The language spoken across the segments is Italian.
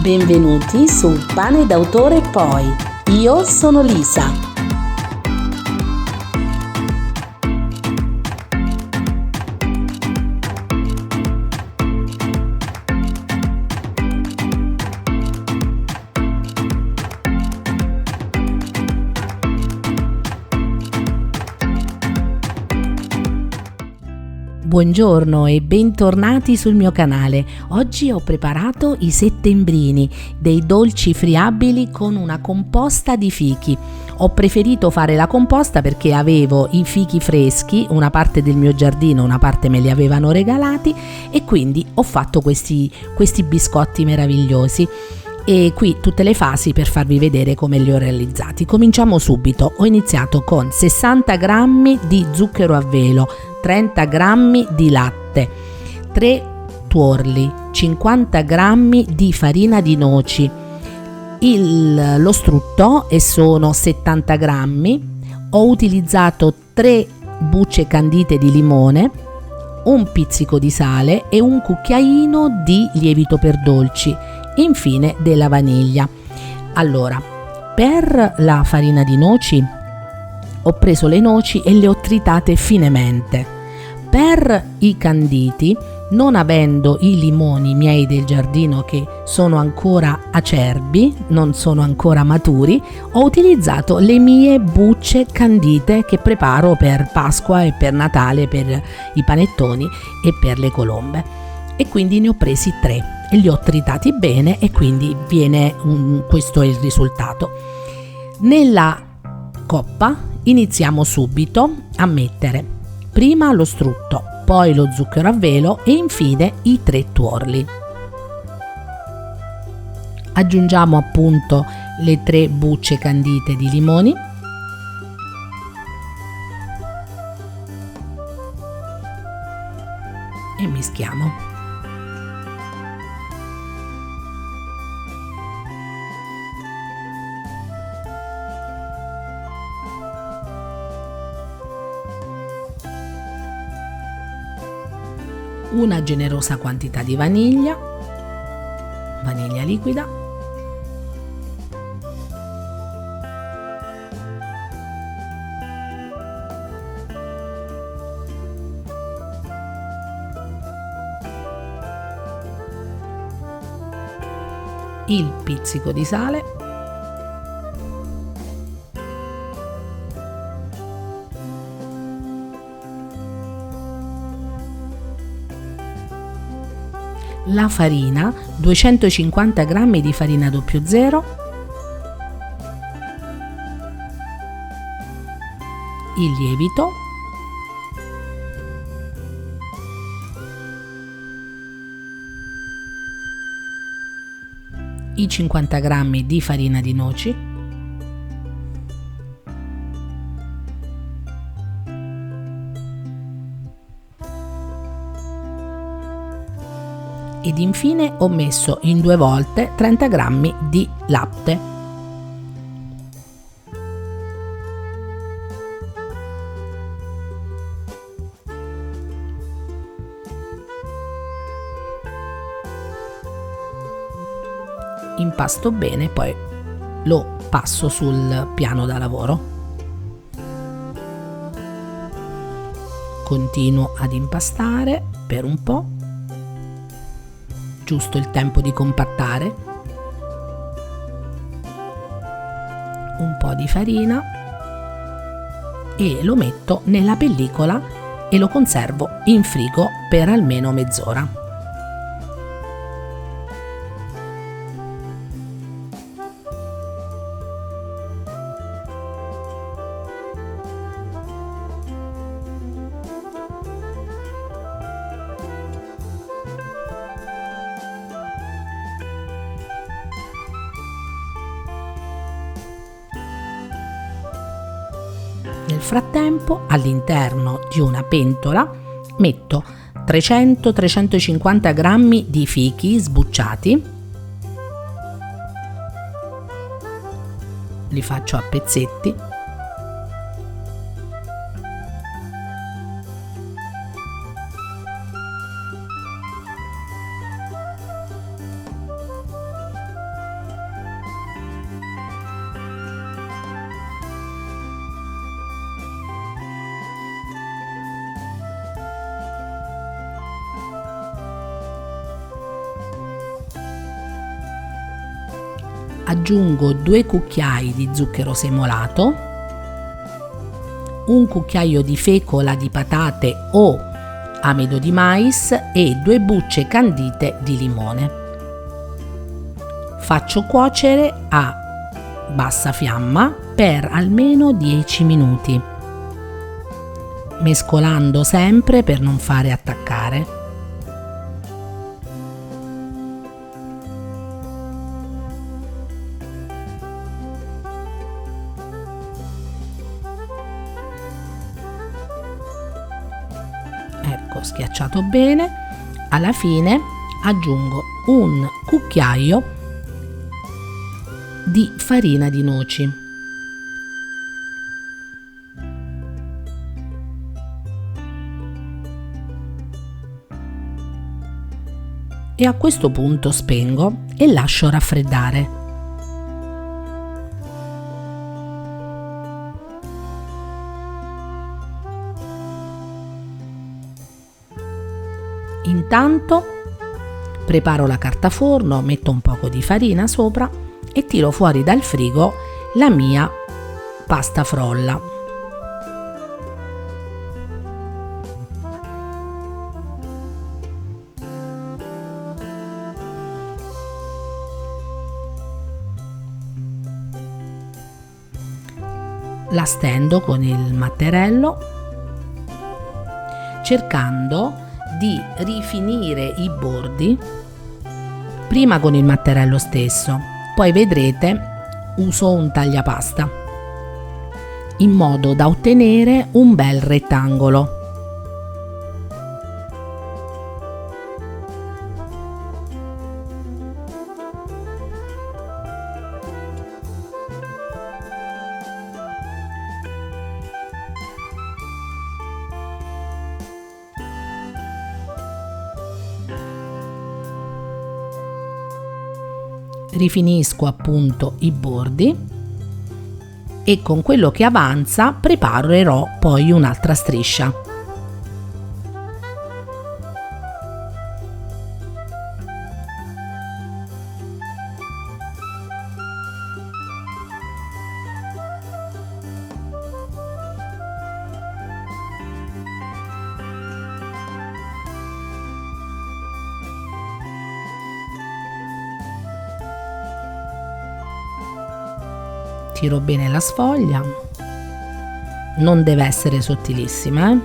Benvenuti su Pane d'autore poi. Io sono Lisa. Buongiorno e bentornati sul mio canale. Oggi ho preparato i settembrini, dei dolci friabili con una composta di fichi. Ho preferito fare la composta perché avevo i fichi freschi, una parte del mio giardino, una parte me li avevano regalati e quindi ho fatto questi biscotti meravigliosi. E qui tutte le fasi per farvi vedere come li ho realizzati. Cominciamo subito. Ho iniziato con 60 g di zucchero a velo, 30 g di latte, 3 tuorli, 50 g di farina di noci, lo strutto e sono 70 g. Ho utilizzato 3 bucce candite di limone, un pizzico di sale e un cucchiaino di lievito per dolci. Infine della vaniglia. Allora, per la farina di noci ho preso le noci e le ho tritate finemente. Per i canditi, non avendo i limoni miei del giardino che sono ancora acerbi, non sono ancora maturi, ho utilizzato le mie bucce candite che preparo per Pasqua e per Natale, per i panettoni e per le colombe. E quindi ne ho presi 3 e li ho tritati bene e quindi questo è il risultato. Nella coppa iniziamo subito a mettere prima lo strutto, poi lo zucchero a velo e infine i 3 tuorli. Aggiungiamo appunto le 3 bucce candite di limoni e mischiamo. Una generosa quantità di vaniglia liquida, il pizzico di sale, la farina, 250 g di farina 00, il lievito, i 50 g di farina di noci, ed infine ho messo in 2 volte 30 g di latte. Impasto bene, poi lo passo sul piano da lavoro. Continuo ad impastare per un po'. Giusto il tempo di compattare, un po' di farina e lo metto nella pellicola e lo conservo in frigo per almeno mezz'ora. Nel frattempo, all'interno di una pentola metto 300-350 g di fichi sbucciati, li faccio a pezzetti, aggiungo 2 cucchiai di zucchero semolato, 1 cucchiaio di fecola di patate o amido di mais e 2 bucce candite di limone. Faccio cuocere a bassa fiamma per almeno 10 minuti, mescolando sempre per non fare attaccare. Ecco, schiacciato bene. Alla fine aggiungo un cucchiaio di farina di noci. E a questo punto spengo e lascio raffreddare. Intanto preparo la carta forno, metto un poco di farina sopra e tiro fuori dal frigo la mia pasta frolla. La stendo con il matterello, cercando di rifinire i bordi prima con il matterello stesso, poi vedrete uso un tagliapasta in modo da ottenere un bel rettangolo. Rifinisco appunto i bordi e con quello che avanza preparerò poi un'altra striscia. Tiro bene la sfoglia, non deve essere sottilissima,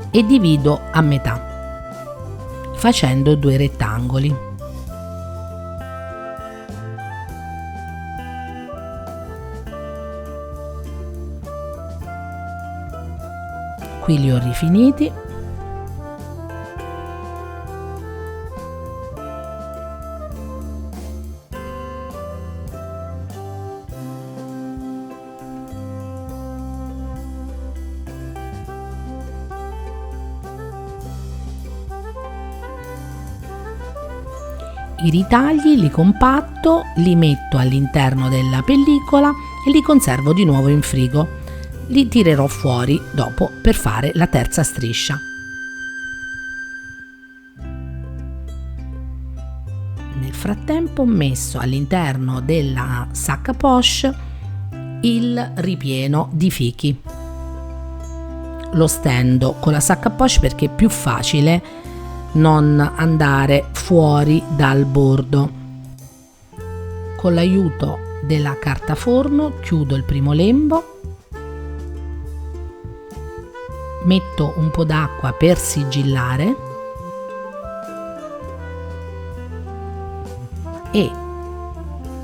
e divido a metà facendo 2 rettangoli. Qui li ho rifiniti. I ritagli li compatto, li metto all'interno della pellicola e li conservo di nuovo in frigo. Li tirerò fuori dopo per fare la terza striscia. Nel frattempo ho messo all'interno della sacca poche il ripieno di fichi. Lo stendo con la sacca poche perché è più facile non andare fuori dal bordo. Con l'aiuto della carta forno chiudo il primo lembo, metto un po' d'acqua per sigillare e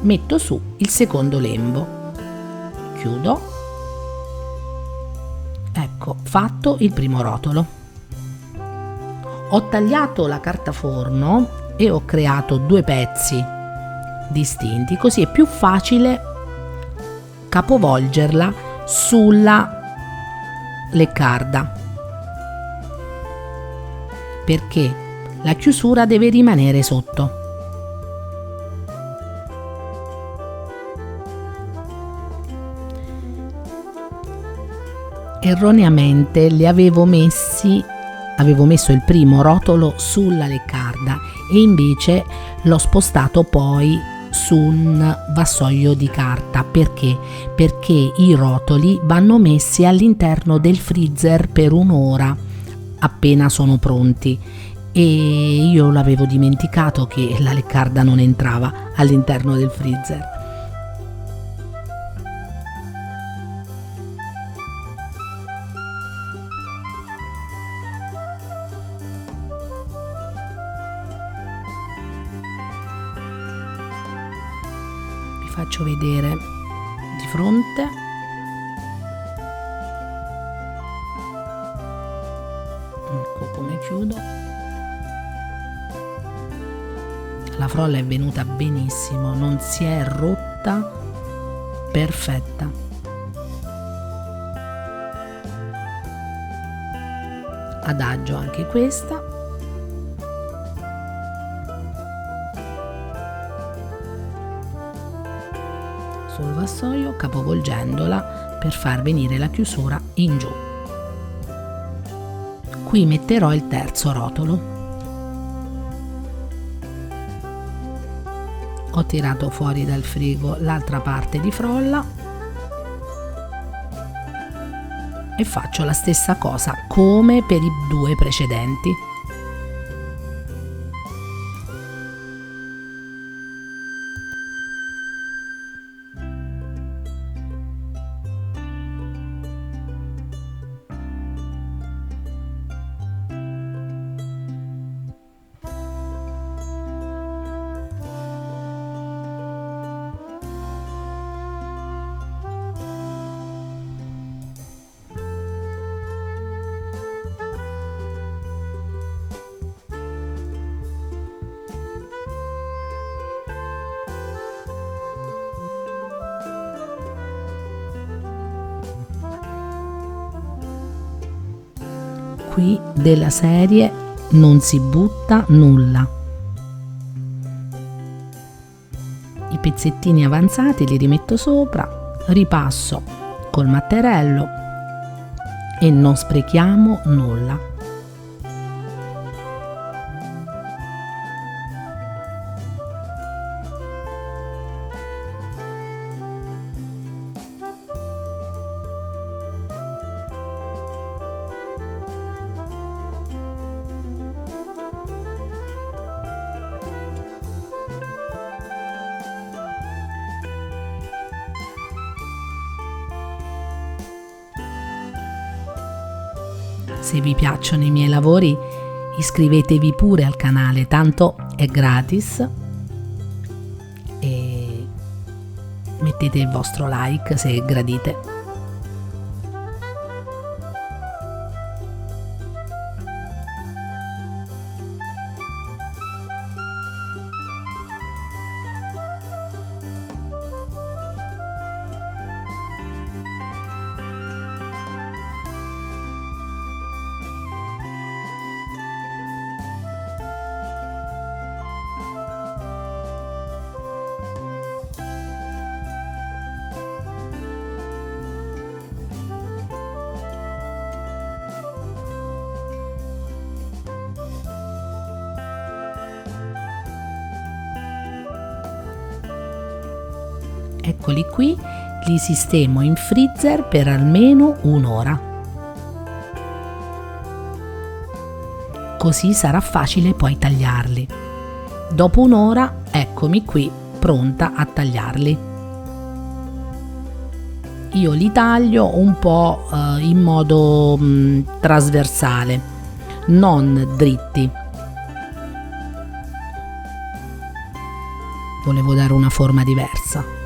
metto su il secondo lembo, chiudo. Ecco fatto il primo rotolo. Ho tagliato la carta forno e ho creato 2 pezzi distinti, così è più facile capovolgerla sulla leccarda, perché la chiusura deve rimanere sotto. Erroneamente li avevo messo il primo rotolo sulla leccarda e invece l'ho spostato poi su un vassoio di carta. Perché? Perché i rotoli vanno messi all'interno del freezer per un'ora appena sono pronti, e io l'avevo dimenticato che la leccarda non entrava all'interno del freezer. Faccio vedere di fronte. Ecco come chiudo. La frolla è venuta benissimo, non si è rotta, perfetta. Adagio anche questa. Sul vassoio, capovolgendola per far venire la chiusura in giù. Qui metterò il terzo rotolo. Ho tirato fuori dal frigo l'altra parte di frolla e faccio la stessa cosa come per i due precedenti. Qui della serie non si butta nulla. I pezzettini avanzati li rimetto sopra, ripasso col matterello e non sprechiamo nulla. Se vi piacciono i miei lavori, iscrivetevi pure al canale, tanto è gratis, e mettete il vostro like se gradite. Eccoli qui, li sistemo in freezer per almeno un'ora. Così sarà facile poi tagliarli. Dopo un'ora, eccomi qui, pronta a tagliarli. Io li taglio un po' in modo trasversale, non dritti. Volevo dare una forma diversa.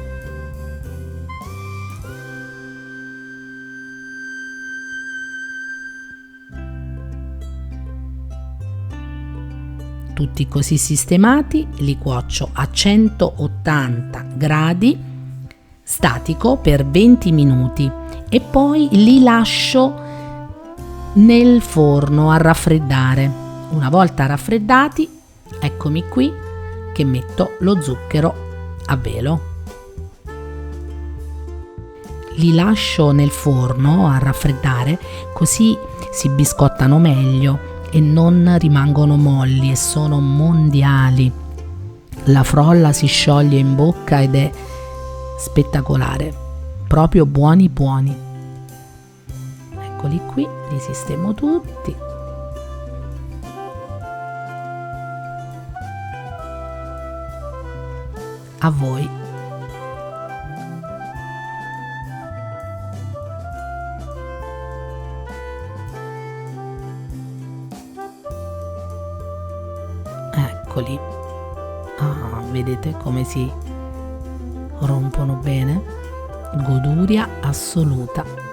Tutti così sistemati, li cuocio a 180 gradi statico per 20 minuti e poi li lascio nel forno a raffreddare. Una volta raffreddati, eccomi qui che metto lo zucchero a velo. Li lascio nel forno a raffreddare, così si biscottano meglio e non rimangono molli e sono mondiali. La frolla si scioglie in bocca ed è spettacolare, proprio buoni buoni. Eccoli qui, li sistemo tutti. A voi. Eccoli. Ah, vedete come si rompono bene? Goduria assoluta.